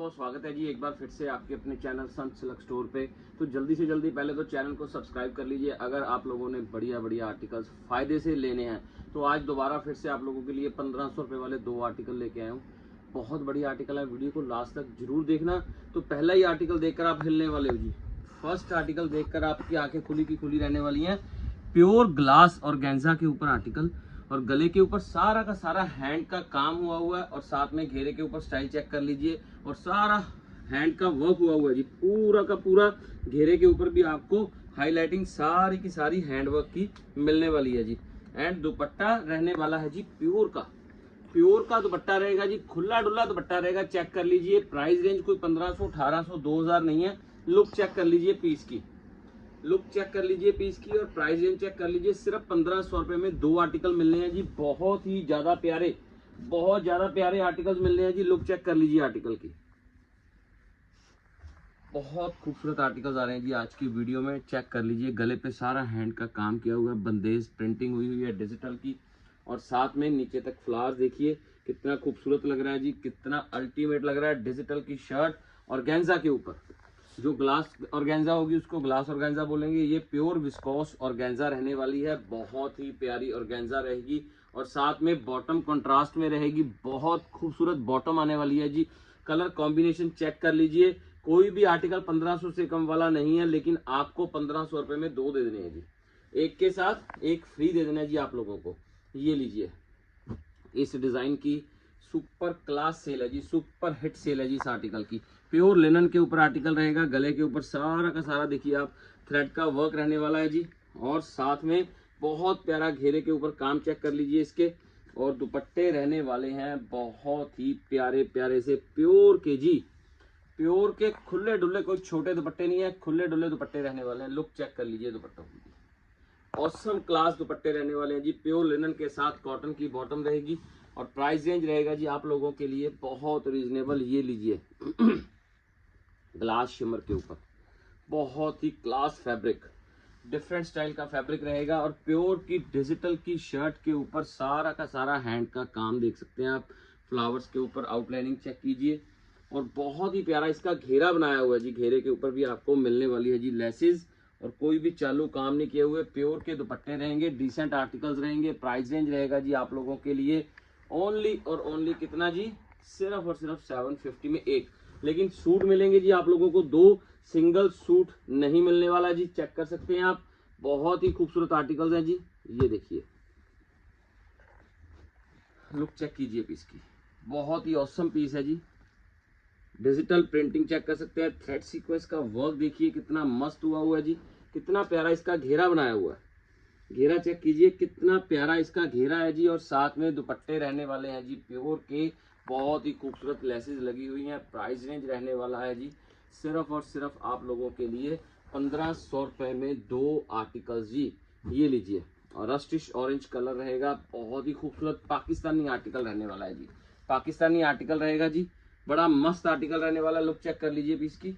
बहुत स्वागत है जी एक बार फिर से आपके अपने चैनल संत सिल्क स्टोर पे। तो जल्दी से जल्दी पहले तो चैनल को सब्सक्राइब कर लीजिए अगर आप लोगों ने बढ़िया बढ़िया आर्टिकल्स फ़ायदे से लेने हैं। तो आज दोबारा फिर से आप लोगों के लिए 1500 रुपये वाले 2 आर्टिकल लेके आया हूँ। बहुत बढ़िया आर्टिकल है, वीडियो को लास्ट तक जरूर देखना। तो पहला ही आर्टिकल देखकर आप हिलने वाले हो जी। फर्स्ट आर्टिकल देखकर आपकी आंखें खुली की खुली रहने वाली हैं। प्योर ग्लास और गेंजा के ऊपर आर्टिकल, और गले के ऊपर सारा का सारा हैंड का काम हुआ है, और साथ में घेरे के ऊपर स्टाइल चेक कर लीजिए, और सारा हैंड का वर्क हुआ है जी। पूरा का पूरा घेरे के ऊपर भी आपको हाईलाइटिंग सारी की सारी हैंड वर्क की मिलने वाली है जी। एंड दुपट्टा रहने वाला है जी प्योर का दुपट्टा रहेगा जी, खुला डुल्ला दुपट्टा रहेगा। चेक कर लीजिए, प्राइस रेंज कोई 1500 1800 2000 नहीं है। लुक चेक कर लीजिए पीस की, और प्राइस रेंज चेक कर लीजिए। सिर्फ 1500 रुपए में 2 आर्टिकल मिलने हैं जी। बहुत ज्यादा प्यारे आर्टिकल्स मिलने हैं जी। लुक चेक कर लीजिए आर्टिकल की, बहुत खूबसूरत आर्टिकल्स आ रहे हैं जी आज की वीडियो में। चेक कर लीजिए, गले पे सारा हैंड का काम किया हुआ है, बंदेज प्रिंटिंग हुई है डिजिटल की, और साथ में नीचे तक फ्लावर्स देखिए कितना खूबसूरत लग रहा है जी, कितना अल्टीमेट लग रहा है। डिजिटल की शर्ट और गेंजा के ऊपर जो ग्लास ऑर्गेन्जा होगी उसको ग्लास ऑर्गेन्जा बोलेंगे। ये प्योर विस्कोस ऑर्गेन्जा रहने वाली है, बहुत ही प्यारी ऑर्गेन्जा रहेगी, और साथ में बॉटम कंट्रास्ट में रहेगी। बहुत खूबसूरत बॉटम आने वाली है जी। कलर कॉम्बिनेशन चेक कर लीजिए, कोई भी आर्टिकल 1500 से कम वाला नहीं है, लेकिन आपको 1500 रुपए में 2 दे देने हैं जी। एक के साथ एक फ्री दे देना है जी आप लोगों को। ये लीजिए, इस डिजाइन की सुपर क्लास सेल है जी, सुपर हिट सेल है जी इस आर्टिकल की। प्योर लिनन के ऊपर आर्टिकल रहेगा, गले के ऊपर सारा का सारा देखिए आप थ्रेड का वर्क रहने वाला है जी, और साथ में बहुत प्यारा घेरे के ऊपर काम चेक कर लीजिए इसके। और दुपट्टे रहने वाले हैं बहुत ही प्यारे प्यारे से प्योर के जी, प्योर के खुले डुल्ले, कोई छोटे दुपट्टे नहीं है, खुले डुल्ले दुपट्टे रहने वाले हैं। लुक चेक कर लीजिए दुपट्टों की, ऑसम क्लास दुपट्टे रहने वाले हैं जी। प्योर लिनन के साथ कॉटन की बॉटम रहेगी, और प्राइस रेंज रहेगा जी आप लोगों के लिए बहुत रीजनेबल। ये लीजिए ग्लास शिमर के ऊपर बहुत ही क्लास फैब्रिक, डिफरेंट स्टाइल का फैब्रिक रहेगा, और प्योर की डिजिटल की शर्ट के ऊपर सारा का सारा हैंड का काम देख सकते हैं आप। फ्लावर्स के ऊपर आउटलाइनिंग चेक कीजिए, और बहुत ही प्यारा इसका घेरा बनाया हुआ है जी। घेरे के ऊपर भी आपको मिलने वाली है जी लेसेस, और कोई भी चालू काम नहीं किए हुए प्योर के दुपट्टे रहेंगे, डिसेंट आर्टिकल्स रहेंगे। प्राइस रेंज रहेगा जी आप लोगों के लिए ओनली और ओनली कितना जी, सिर्फ और सिर्फ 750 में एक। लेकिन सूट मिलेंगे जी आप लोगों को 2, सिंगल सूट नहीं मिलने वाला जी। चेक कर सकते हैं आप, बहुत ही खूबसूरत आर्टिकल्स हैं जी। ये देखिए, लुक चेक कीजिए पीस की, बहुत ही ऑसम पीस है जी। डिजिटल प्रिंटिंग चेक कर सकते हैं, थ्रेड सीक्वेंस का वर्क देखिए कितना मस्त हुआ है जी, कितना प्यारा इसका घेरा बनाया हुआ है। घेरा चेक कीजिए कितना प्यारा इसका घेरा है जी, और साथ में दुपट्टे रहने वाले हैं जी प्योर के, बहुत ही खूबसूरत लेसेस लगी हुई हैं। प्राइस रेंज रहने वाला है जी सिर्फ और सिर्फ आप लोगों के लिए 1500 रुपए में 2 आर्टिकल्स जी। ये लीजिए, और रस्टिश ऑरेंज कलर रहेगा, बहुत ही खूबसूरत पाकिस्तानी आर्टिकल रहने वाला है जी। पाकिस्तानी आर्टिकल रहेगा जी, बड़ा मस्त आर्टिकल रहने वाला। लुक चेक कर लीजिए पीस की,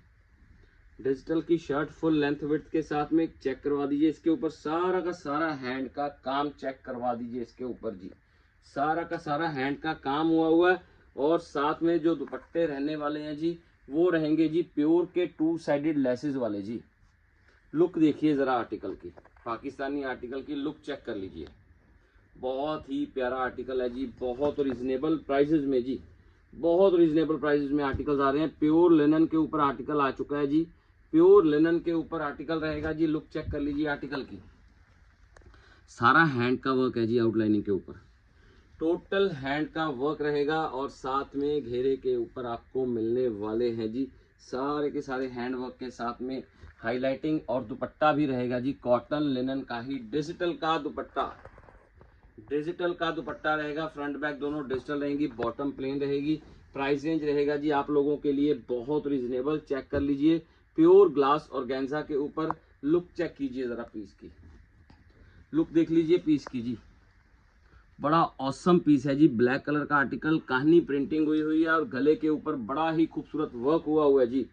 डिजिटल की शर्ट फुल लेंथ विड्थ के साथ में चेक करवा दीजिए। इसके ऊपर सारा का सारा हैंड का काम चेक करवा दीजिए इसके ऊपर जी, सारा का सारा हैंड का काम हुआ है। और साथ में जो दुपट्टे रहने वाले हैं जी वो रहेंगे जी प्योर के 2 साइडेड लेसेस वाले जी। लुक देखिए जरा आर्टिकल की, पाकिस्तानी आर्टिकल की लुक चेक कर लीजिए, बहुत ही प्यारा आर्टिकल है जी। बहुत रीजनेबल प्राइसेस में जी, बहुत रीजनेबल प्राइसेस में आर्टिकल्स आ रहे हैं। प्योर लिनन के ऊपर आर्टिकल आ चुका है जी, प्योर लिनन के ऊपर आर्टिकल रहेगा जी। लुक चेक कर लीजिए आर्टिकल की, सारा हैंड का वर्क है जी। आउटलाइनिंग के ऊपर टोटल हैंड का वर्क रहेगा, और साथ में घेरे के ऊपर आपको मिलने वाले हैं जी सारे के सारे हैंड वर्क के साथ में हाईलाइटिंग, और दुपट्टा भी रहेगा जी कॉटन लिनन का ही डिजिटल का दुपट्टा। डिजिटल का दुपट्टा रहेगा, फ्रंट बैक दोनों डिजिटल रहेंगी, बॉटम प्लेन रहेगी। प्राइस रेंज रहेगा जी आप लोगों के लिए बहुत रीजनेबल। चेक कर लीजिए, प्योर ग्लास और गेंजा के ऊपर। लुक चेक कीजिए जरा पीस की, लुक देख लीजिए पीस की जी, बड़ा औसम पीस है जी। ब्लैक कलर का आर्टिकल, कहानी प्रिंटिंग हुई है, और गले के ऊपर बड़ा ही खूबसूरत वर्क हुआ है जी,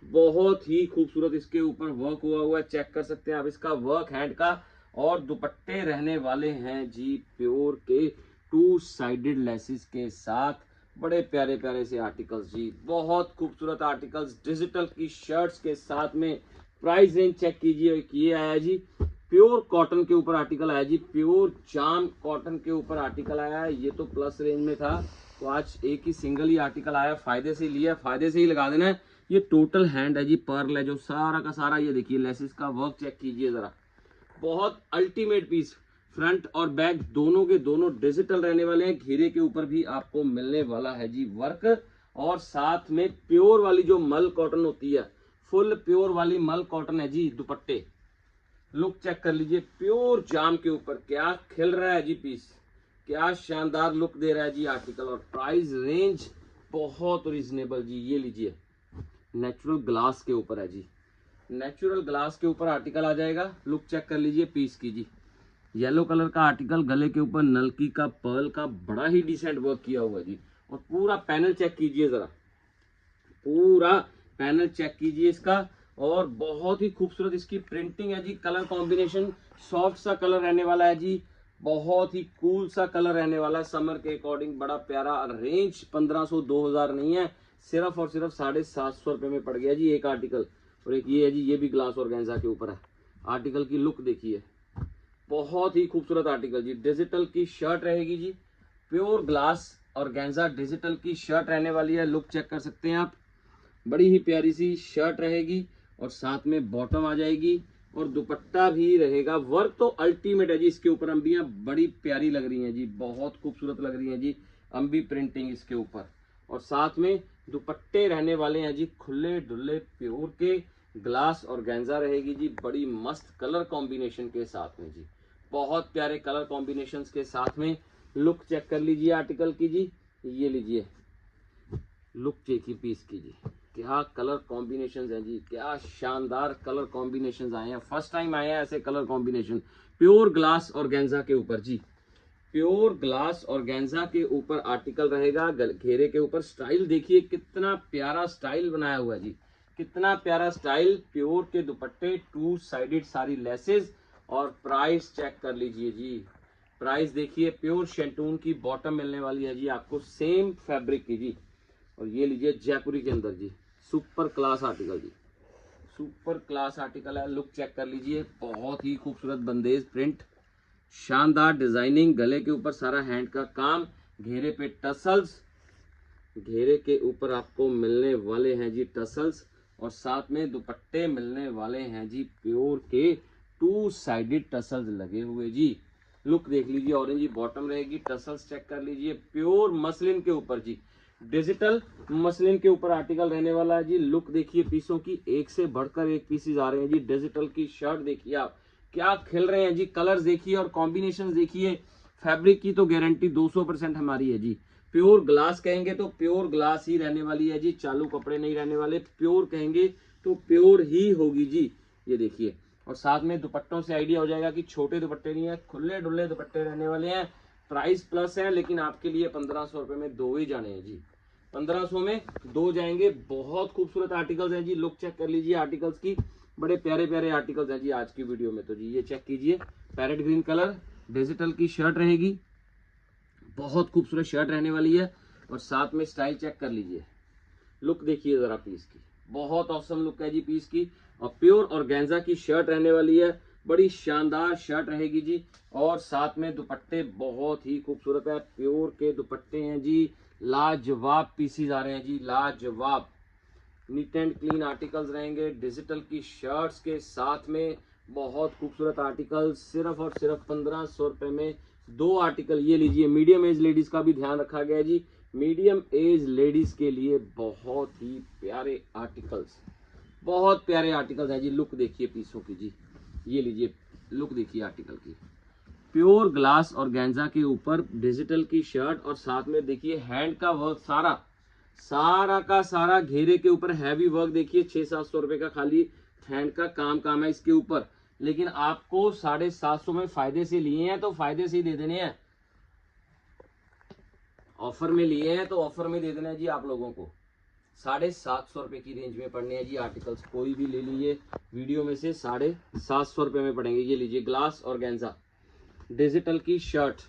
बहुत ही खूबसूरत इसके ऊपर वर्क हुआ है। चेक कर सकते हैं आप इसका वर्क हैंड का। और दुपट्टे रहने वाले हैं जी प्योर के 2 साइडेड लेसेस के साथ, बड़े प्यारे प्यारे से आर्टिकल्स जी, बहुत खूबसूरत आर्टिकल्स डिजिटल की शर्ट्स के साथ में। प्राइस रेंज चेक कीजिए, ये आया जी प्योर कॉटन के ऊपर आर्टिकल आया जी, प्योर जाम कॉटन के ऊपर आर्टिकल आया है। ये तो प्लस रेंज में था, तो आज एक ही सिंगल ही आर्टिकल आया, फायदे से लिया, फायदे से ही लगा देना है। ये टोटल हैंड है जी, पर्ल है जो सारा का सारा, ये देखिए लेसिस का वर्क चेक कीजिए जरा, बहुत अल्टीमेट पीस। फ्रंट और बैक दोनों के दोनों डिजिटल रहने वाले हैं। घेरे के ऊपर भी आपको मिलने वाला है जी वर्क, और साथ में प्योर वाली जो मल कॉटन होती है, फुल प्योर वाली मल कॉटन है जी दुपट्टे। लुक चेक कर लीजिए, प्योर जाम के ऊपर क्या खिल रहा है जी पीस, क्या शानदार लुक दे रहा है जी आर्टिकल। और प्राइस रेंज बहुत रिजनेबल जी, ये लीजिए नेचुरल ग्लास के ऊपर है जी, नेचुरल ग्लास के ऊपर आर्टिकल आ जाएगा। लुक चेक कर लीजिए पीस की जी, येलो कलर का आर्टिकल, गले के ऊपर नलकी का पर्ल का बड़ा ही डिसेंट वर्क किया हुआ है जी। और पूरा पैनल चेक कीजिए जरा, पूरा पैनल चेक कीजिए इसका, और बहुत ही खूबसूरत इसकी प्रिंटिंग है जी। कलर कॉम्बिनेशन सॉफ्ट सा कलर रहने वाला है जी, बहुत ही कूल सा कलर रहने वाला है समर के अकॉर्डिंग, बड़ा प्यारा। रेंज 1500 2000 नहीं है, सिर्फ और सिर्फ 750 रुपए में पड़ गया जी एक आर्टिकल। और एक ये है जी, ये भी ग्लास ऑर्गेन्जा के ऊपर है। आर्टिकल की लुक देखिए, बहुत ही खूबसूरत आर्टिकल जी, डिजिटल की शर्ट रहेगी जी, प्योर ग्लास ऑर्गेन्जा डिजिटल की शर्ट रहने वाली है। लुक चेक कर सकते हैं आप, बड़ी ही प्यारी सी शर्ट रहेगी, और साथ में बॉटम आ जाएगी, और दुपट्टा भी रहेगा। वर्क तो अल्टीमेट है जी, इसके ऊपर अंबियां बड़ी प्यारी लग रही हैं जी, बहुत खूबसूरत लग रही हैं जी अंबी प्रिंटिंग इसके ऊपर। और साथ में दुपट्टे रहने वाले हैं जी खुले डुल्ले प्योर के, ग्लास और ऑर्गेन्जा रहेगी जी, बड़ी मस्त कलर कॉम्बिनेशन के साथ में जी, बहुत प्यारे कलर कॉम्बिनेशंस के साथ में। लुक चेक कर लीजिए आर्टिकल की जी, ये लीजिए लुक चेक पीस की जी, क्या कलर कॉम्बिनेशंस हैं जी, क्या शानदार कलर कॉम्बिनेशंस आए हैं, फर्स्ट टाइम आए हैं ऐसे colour combination. Pure glass organza के ऊपर जी, प्योर ग्लास ऑर्गेन्जा के ऊपर आर्टिकल रहेगा। घेरे के ऊपर स्टाइल देखिए, कितना प्यारा स्टाइल बनाया हुआ है जी, कितना प्यारा स्टाइल। प्योर के दुपट्टे, 2 साइडेड सारी लेसेस, और प्राइस चेक कर लीजिए जी, प्राइस देखिए, प्योर शेंटून की बॉटम मिलने वाली है जी आपको, सेम फैब्रिक की जी। और ये लीजिए जयपुरी के अंदर जी, सुपर क्लास आर्टिकल जी, सुपर क्लास आर्टिकल है। लुक चेक कर लीजिए, बहुत ही खूबसूरत बंदेज प्रिंट, शानदार डिजाइनिंग, गले के ऊपर सारा हैंड का काम, घेरे पे टसल्स, घेरे के ऊपर आपको मिलने वाले हैं जी टसल्स, और साथ में दुपट्टे मिलने वाले हैं जी प्योर के 2 साइडेड टसल्स लगे हुए जी। लुक देख लीजिए, ऑरेंज बॉटम रहेगी, टसल्स चेक कर लीजिए, प्योर मसलिन के ऊपर जी, डिजिटल मसलिन के ऊपर आर्टिकल रहने वाला है जी। लुक देखिए पीसों की, एक से बढ़कर एक पीसेज आ रहे हैं जी। डिजिटल की शर्ट देखिए आप, क्या खिल रहे हैं जी, कलर्स देखिए और कॉम्बिनेशन देखिए। फैब्रिक की तो गारंटी 200% हमारी है जी। प्योर ग्लास कहेंगे तो प्योर ग्लास ही रहने वाली है जी, चालू कपड़े नहीं रहने वाले। प्योर कहेंगे तो प्योर ही होगी जी, ये देखिए। और साथ में दुपट्टों से आइडिया हो जाएगा कि छोटे दुपट्टे नहीं है, खुले डुल्ले दुपट्टे रहने वाले हैं। प्राइस प्लस है, लेकिन आपके लिए 1500 रुपए में 2 ही जाने हैं जी, 1500 में 2 जाएंगे। बहुत खूबसूरत आर्टिकल्स हैं जी, लुक चेक कर लीजिए आर्टिकल्स की, बड़े प्यारे प्यारे आर्टिकल्स हैं जी आज की वीडियो में। तो जी ये चेक कीजिए, पैरेट ग्रीन कलर डिजिटल की शर्ट रहेगी, बहुत खूबसूरत शर्ट रहने वाली है। और साथ में स्टाइल चेक कर लीजिए, लुक देखिए जरा पीस की, बहुत औसम लुक है जी पीस की। और प्योर ऑर्गेन्जा की शर्ट रहने वाली है, बड़ी शानदार शर्ट रहेगी जी। और साथ में दुपट्टे बहुत ही खूबसूरत है, प्योर के दुपट्टे हैं जी, लाजवाब पीसीज आ रहे हैं जी, लाजवाब नीट एंड क्लीन आर्टिकल्स रहेंगे डिजिटल की शर्ट्स के साथ में। बहुत खूबसूरत आर्टिकल, सिर्फ और सिर्फ 1500 रुपए में 2 आर्टिकल। ये लीजिए, मीडियम एज लेडीज का भी ध्यान रखा गया है जी, मीडियम एज लेडीज के लिए बहुत ही प्यारे आर्टिकल्स, बहुत प्यारे आर्टिकल्स हैं जी। लुक देखिए पीसों की जी, ये लीजिए लुक देखिए आर्टिकल की, प्योर ग्लास और ऑर्गेन्जा के ऊपर डिजिटल की शर्ट, और साथ में देखिए हैंड का वर्क, सारा सारा का सारा घेरे के ऊपर हैवी वर्क देखिए। 600-700 रुपए का खाली हैंड का काम है इसके ऊपर, लेकिन आपको 750 में फायदे से लिए हैं तो फायदे से ही दे देने हैं, ऑफर में लिए हैं तो ऑफर में दे देना है जी आप लोगों को। 750 रुपए की रेंज में पड़ने हैं जी आर्टिकल्स, कोई भी ले लीजिए वीडियो में से 750 रुपए में पड़ेंगे। ये लीजिए ग्लास ऑर्गेन्जा डिजिटल की शर्ट,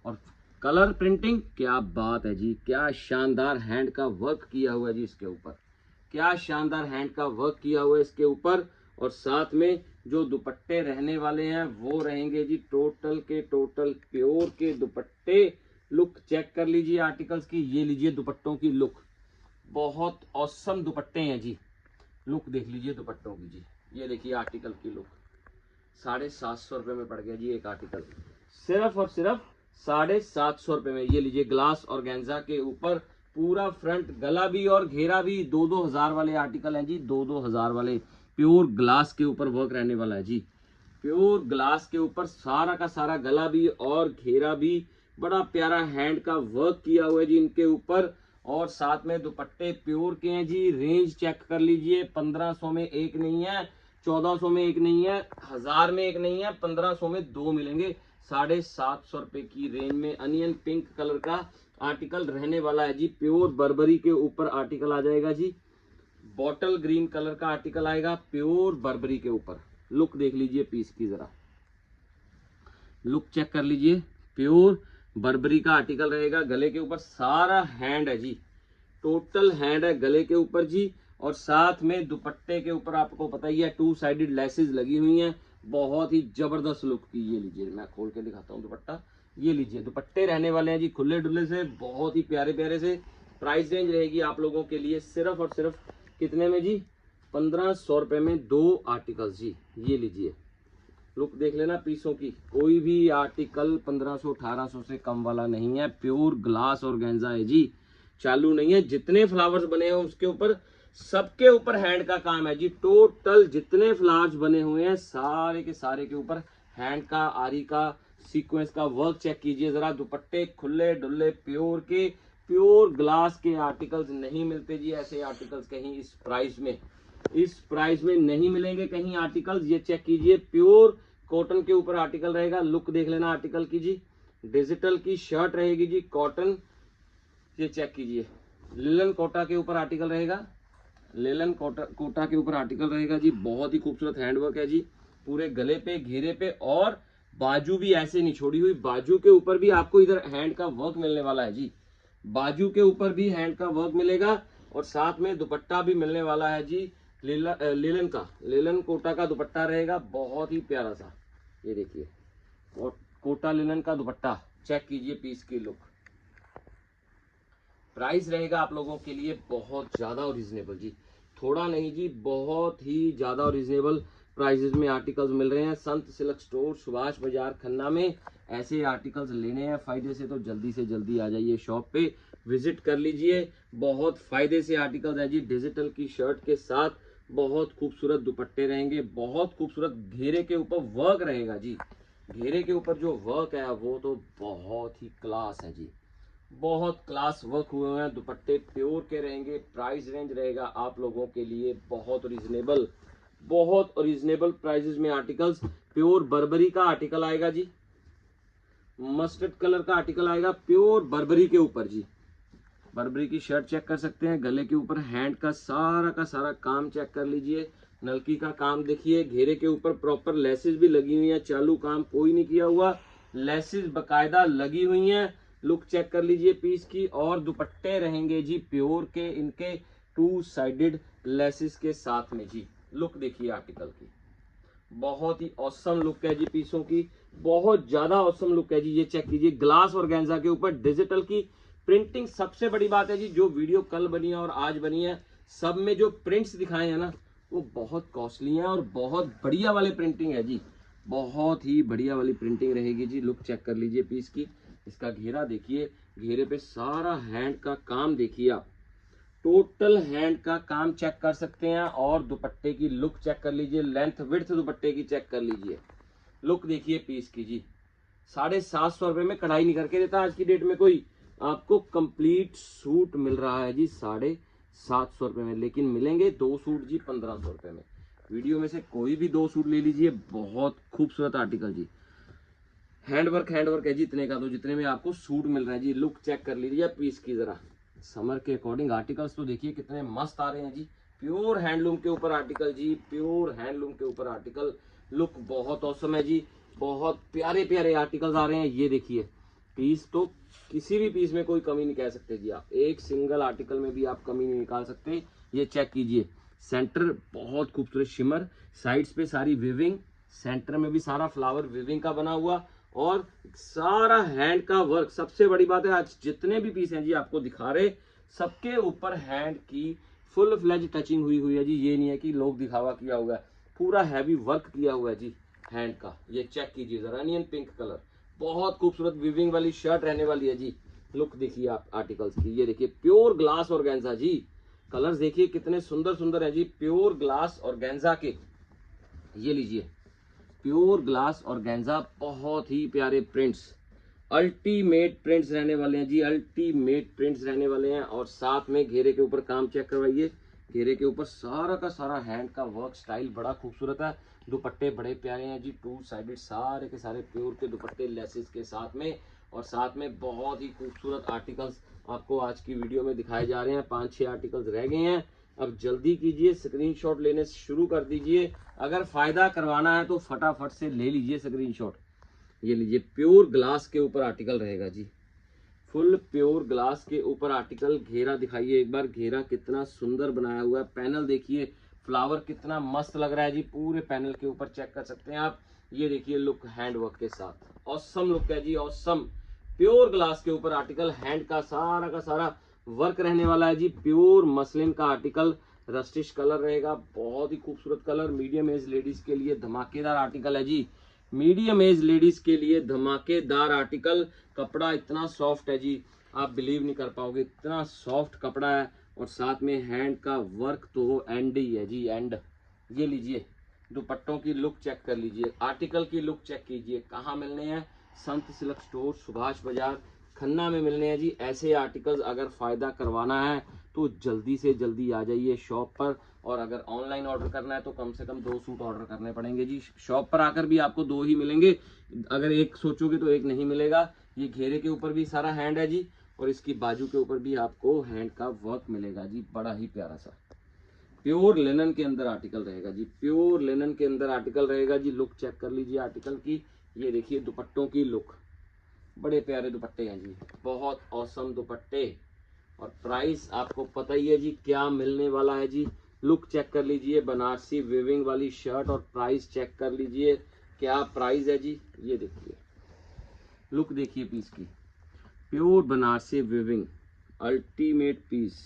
और कलर प्रिंटिंग, क्या बात है जी, क्या शानदार हैंड का वर्क किया हुआ है जी इसके ऊपर, क्या शानदार हैंड का वर्क किया हुआ है इसके ऊपर। और साथ में जो दुपट्टे रहने वाले हैं वो रहेंगे जी टोटल के टोटल प्योर के दुपट्टे। लुक चेक कर लीजिए आर्टिकल्स की, ये लीजिए दुपट्टों की लुक, बहुत औसम दुपट्टे हैं जी। लुक देख लीजिए दुपट्टों की जी, ये देखिए आर्टिकल की लुक। 750 रुपये में पड़ गया जी एक आर्टिकल, सिर्फ और सिर्फ 750 रुपये में। ये लीजिए ग्लास और गेंजा के ऊपर पूरा फ्रंट गला भी और घेरा भी 2-2 हजार वाले आर्टिकल हैं जी, 2-2 हजार वाले। प्योर ग्लास के ऊपर वर्क रहने वाला है जी, प्योर ग्लास के ऊपर सारा का सारा गला भी और घेरा भी, बड़ा प्यारा हैंड का वर्क किया हुआ है जी इनके ऊपर। और साथ में दुपट्टे प्योर के हैं जी। रेंज चेक कर लीजिए, 1500 में एक नहीं है, 1400 में एक नहीं है, 1000 में एक नहीं है, 1500 में 2 मिलेंगे। 750 रुपए की रेंज में अनियन पिंक कलर का आर्टिकल रहने वाला है जी। प्योर बर्बरी के ऊपर आर्टिकल आ जाएगा जी, बॉटल ग्रीन कलर का आर्टिकल आएगा प्योर बर्बरी के ऊपर। लुक देख लीजिए पीस की, जरा लुक चेक कर लीजिए, प्योर बर्बरी का आर्टिकल रहेगा। गले के ऊपर सारा हैंड है जी, टोटल हैंड है गले के ऊपर जी। और साथ में दुपट्टे के ऊपर आपको पता ही है 2 साइडेड लेसेस लगी हुई हैं, बहुत ही जबरदस्त लुक की। ये लीजिए, मैं खोल के दिखाता हूँ दुपट्टा, ये लीजिए दुपट्टे रहने वाले हैं जी खुले डुले से, बहुत ही प्यारे प्यारे से। प्राइस रेंज रहेगी आप लोगों के लिए सिर्फ और सिर्फ कितने में जी, 1500 रुपये में 2 आर्टिकल्स जी। ये लीजिए लुक देख लेना पीसों की, कोई भी आर्टिकल 1500-1800 से कम वाला नहीं है। प्योर ग्लास और गेंजा है जी, चालू नहीं है। जितने फ्लावर्स बने हैं उसके ऊपर, सबके ऊपर हैंड का काम है जी। टोटल जितने फ्लावर्स बने हुए हैं सारे के सारे के ऊपर हैंड का, आरी का, सीक्वेंस का वर्क चेक कीजिए जरा। दुपट्टे खुले डुल्ले प्योर के, प्योर ग्लास के आर्टिकल्स नहीं मिलते जी। ऐसे आर्टिकल्स कहीं इस प्राइस में नहीं मिलेंगे कहीं आर्टिकल्स। ये चेक कीजिए, प्योर कॉटन के ऊपर आर्टिकल रहेगा। लुक देख लेना आर्टिकल की जी, डिजिटल की शर्ट रहेगी जी, कॉटन। ये चेक कीजिए, लिलन कोटा के ऊपर आर्टिकल रहेगा, लेलन कोटा के ऊपर आर्टिकल रहेगा जी। बहुत ही खूबसूरत हैंडवर्क है जी, पूरे गले पे, घेरे पे, और बाजू भी ऐसे नहीं छोड़ी हुई। बाजू के ऊपर भी आपको इधर हैंड का वर्क मिलने वाला है जी, बाजू के ऊपर भी हैंड का वर्क मिलेगा। और साथ में दुपट्टा भी मिलने वाला है जी, लेलन कोटा का दुपट्टा रहेगा, बहुत ही प्यारा सा। ये देखिए, और कोटा लिलन का दुपट्टा चेक कीजिए पीस की लुक। प्राइस रहेगा आप लोगों के लिए बहुत ज्यादा और रिजनेबल जी, थोड़ा नहीं जी, बहुत ही ज्यादा और रिजनेबल प्राइसेस में आर्टिकल्स मिल रहे हैं। संत सिल्क स्टोर, सुभाष बाजार, खन्ना में ऐसे आर्टिकल्स लेने हैं फायदे से तो जल्दी से जल्दी आ जाइए शॉप पे, विजिट कर लीजिए। बहुत फायदे से आर्टिकल्स है जी। डिजिटल की शर्ट के साथ बहुत खूबसूरत दुपट्टे रहेंगे, बहुत खूबसूरत घेरे के ऊपर वर्क रहेगा जी। घेरे के ऊपर जो वर्क है वो तो बहुत ही क्लास है जी, बहुत क्लास वर्क हुए हैं। दुपट्टे प्योर के रहेंगे। प्राइस रेंज रहेगा आप लोगों के लिए बहुत रिजनेबल, बहुत रिजनेबल प्राइसेस में आर्टिकल्स। प्योर बर्बरी का आर्टिकल आएगा जी, मस्टर्ड कलर का आर्टिकल आएगा प्योर बर्बरी के ऊपर जी। बर्बरी की शर्ट चेक कर सकते हैं, गले के ऊपर हैंड का सारा काम चेक कर लीजिए। नलकी का काम देखिए, घेरे के ऊपर प्रॉपर लेसेस भी लगी हुई हैं, चालू काम कोई नहीं किया हुआ, लेसेस बकायदा लगी हुई हैं। लुक चेक कर लीजिए पीस की। और दुपट्टे रहेंगे जी प्योर के, इनके 2 साइडेड लेसेस के साथ में जी। लुक देखिए आर्टिकल की, बहुत ही औसम लुक है जी पीसों की, बहुत ज्यादा औसम लुक है जी। ये चेक कीजिए, ग्लास और गेंजा के ऊपर डिजिटल की प्रिंटिंग। सबसे बड़ी बात है जी, जो वीडियो कल बनी है और आज बनी है, सब में जो प्रिंट्स दिखाए हैं ना वो बहुत कॉस्टली हैं और बहुत बढ़िया वाले प्रिंटिंग है जी, बहुत ही बढ़िया वाली प्रिंटिंग रहेगी जी। लुक चेक कर लीजिए पीस की, इसका घेरा देखिए, घेरे पे सारा हैंड का काम देखिए आप, टोटल हैंड का काम चेक कर सकते हैं। और दुपट्टे की लुक चेक कर लीजिए, लेंथ विड्थ दुपट्टे की चेक कर लीजिए। लुक देखिए पीस की जी, 750 रुपये में कढ़ाई नहीं करके देता आज की डेट में कोई। आपको कंप्लीट सूट मिल रहा है जी 750 रुपये में, लेकिन मिलेंगे 2 सूट जी 1500 रुपये में। वीडियो में से कोई भी 2 सूट ले लीजिए, बहुत खूबसूरत आर्टिकल जी। हैंडवर्क है जी इतने का, तो जितने में आपको सूट मिल रहा है जी। लुक चेक कर लीजिए पीस की जरा। समर के अकॉर्डिंग आर्टिकल्स तो देखिए कितने मस्त आ रहे हैं जी। प्योर हैंडलूम के ऊपर आर्टिकल जी, प्योर हैंडलूम के ऊपर आर्टिकल। लुक बहुत औसम है जी, बहुत प्यारे प्यारे आर्टिकल्स आ रहे हैं। ये देखिए पीस तो किसी भी पीस में कोई कमी नहीं कह सकते जी आप, एक सिंगल आर्टिकल में भी आप कमी नहीं निकाल सकते। ये चेक कीजिए, सेंटर बहुत खूबसूरत शिमर, साइड्स पे सारी विविंग, सेंटर में भी सारा फ्लावर विविंग का बना हुआ और सारा हैंड का वर्क। सबसे बड़ी बात है, आज जितने भी पीस हैं जी आपको दिखा रहे, सबके ऊपर हैंड की फुल फ्लेज टचिंग हुई है जी। ये नहीं है कि लोग दिखावा किया हुआ है, पूरा हैवी वर्क किया हुआ है जी हैंड का। ये चेक कीजिए जरा, अनियन पिंक कलर, बहुत खूबसूरत विविंग वाली शर्ट रहने वाली है जी। लुक देखिए आप आर्टिकल्स की, ये देखिए प्योर ग्लास ऑर्गेन्जा जी, कलर्स देखिए कितने सुंदर सुंदर है जी, प्योर ग्लास ऑर्गेन्जा के। ये लीजिए प्योर ग्लास ऑर्गेन्जा, बहुत ही प्यारे प्रिंट्स, अल्टीमेट प्रिंट्स रहने वाले हैं जी, अल्टीमेट प्रिंट्स रहने वाले हैं। और साथ में घेरे के ऊपर काम चेक करवाइए, घेरे के ऊपर सारा का सारा हैंड का वर्क स्टाइल बड़ा खूबसूरत है। दुपट्टे बड़े प्यारे हैं जी, टू साइडेड सारे के सारे प्योर के दुपट्टे लेसेस के साथ में। और साथ में बहुत ही खूबसूरत आर्टिकल्स आपको आज की वीडियो में दिखाए जा रहे हैं। 5-6 आर्टिकल्स रह गए हैं, अब जल्दी कीजिए, स्क्रीनशॉट लेने शुरू कर दीजिए। अगर फायदा करवाना है तो फटाफट से ले लीजिए स्क्रीनशॉट। ये लीजिए प्योर ग्लास के ऊपर आर्टिकल रहेगा जी, फुल प्योर ग्लास के ऊपर आर्टिकल। घेरा दिखाइए एक बार, घेरा कितना सुंदर बनाया हुआ है। पैनल देखिए, फ्लावर कितना मस्त लग रहा है जी, पूरे पैनल के ऊपर चेक कर सकते हैं आप। ये देखिए लुक हैंड वर्क के साथ, ऑसम लुक है जी, ऑसम। प्योर ग्लास के ऊपर आर्टिकल, हैंड का सारा वर्क रहने वाला है जी। प्योर मसलिन का आर्टिकल, रस्टिश कलर रहेगा, बहुत ही खूबसूरत कलर। मीडियम एज लेडीज के लिए धमाकेदार आर्टिकल है जी, मीडियम एज लेडीज के लिए धमाकेदार आर्टिकल। कपड़ा इतना सॉफ्ट है जी, आप बिलीव नहीं कर पाओगे, इतना सॉफ्ट कपड़ा है। और साथ में हैंड का वर्क तो एंड ही है जी, एंड। ये लीजिए दुपट्टों की लुक चेक कर लीजिए, आर्टिकल की लुक चेक कीजिए। कहाँ मिलने हैं? संत सिल्क स्टोर, सुभाष बाजार, खन्ना में मिलने हैं जी। ऐसे आर्टिकल्स अगर फायदा करवाना है तो जल्दी से जल्दी आ जाइए शॉप पर। और अगर ऑनलाइन ऑर्डर करना है तो कम से कम 2 सूट ऑर्डर करने पड़ेंगे जी। शॉप पर आकर भी आपको 2 ही मिलेंगे, अगर एक सोचोगे तो एक नहीं मिलेगा। ये घेरे के ऊपर भी सारा हैंड है जी, और इसकी बाजू के ऊपर भी आपको हैंड का वर्क मिलेगा जी, बड़ा ही प्यारा सा। प्योर लिनन के अंदर आर्टिकल रहेगा जी, प्योर लिनन के अंदर आर्टिकल रहेगा जी। लुक चेक कर लीजिए आर्टिकल की, ये देखिए दुपट्टों की लुक, बड़े प्यारे दुपट्टे हैं जी, बहुत औसम दुपट्टे। और प्राइस आपको पता ही है जी क्या मिलने वाला है जी। लुक चेक कर लीजिए, बनारसी विविंग वाली शर्ट, और प्राइस चेक कर लीजिए क्या प्राइस है जी। ये देखिए लुक देखिए पीस की, pure Banarasi weaving, ultimate piece,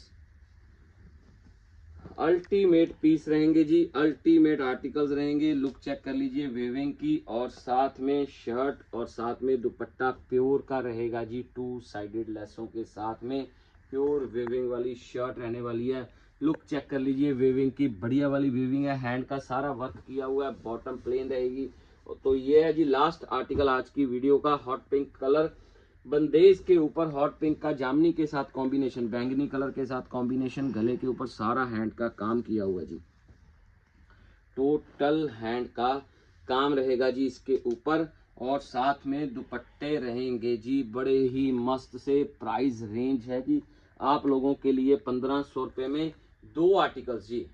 ultimate piece रहेंगे जी, अल्टीमेट आर्टिकल्स रहेंगे। लुक चेक कर लीजिए विविंग की, और साथ में शर्ट और साथ में दुपट्टा प्योर का रहेगा जी, 2 साइडेड लेसों के साथ में प्योर विविंग वाली शर्ट रहने वाली है। लुक चेक कर लीजिए विविंग की, बढ़िया वाली विविंग है, हैंड का सारा वर्क किया हुआ है, बॉटम प्लेन रहेगी। तो ये है जी लास्ट आर्टिकल आज की वीडियो का, हॉट पिंक कलर, बंदेज के ऊपर हॉट पिंक का जामनी के साथ कॉम्बिनेशन, बैंगनी कलर के साथ कॉम्बिनेशन, गले के ऊपर सारा हैंड का काम किया हुआ जी, टोटल हैंड का काम रहेगा जी इसके ऊपर। और साथ में दुपट्टे रहेंगे जी बड़े ही मस्त से। प्राइस रेंज है जी आप लोगों के लिए 1500 रुपये में 2 आर्टिकल्स जी।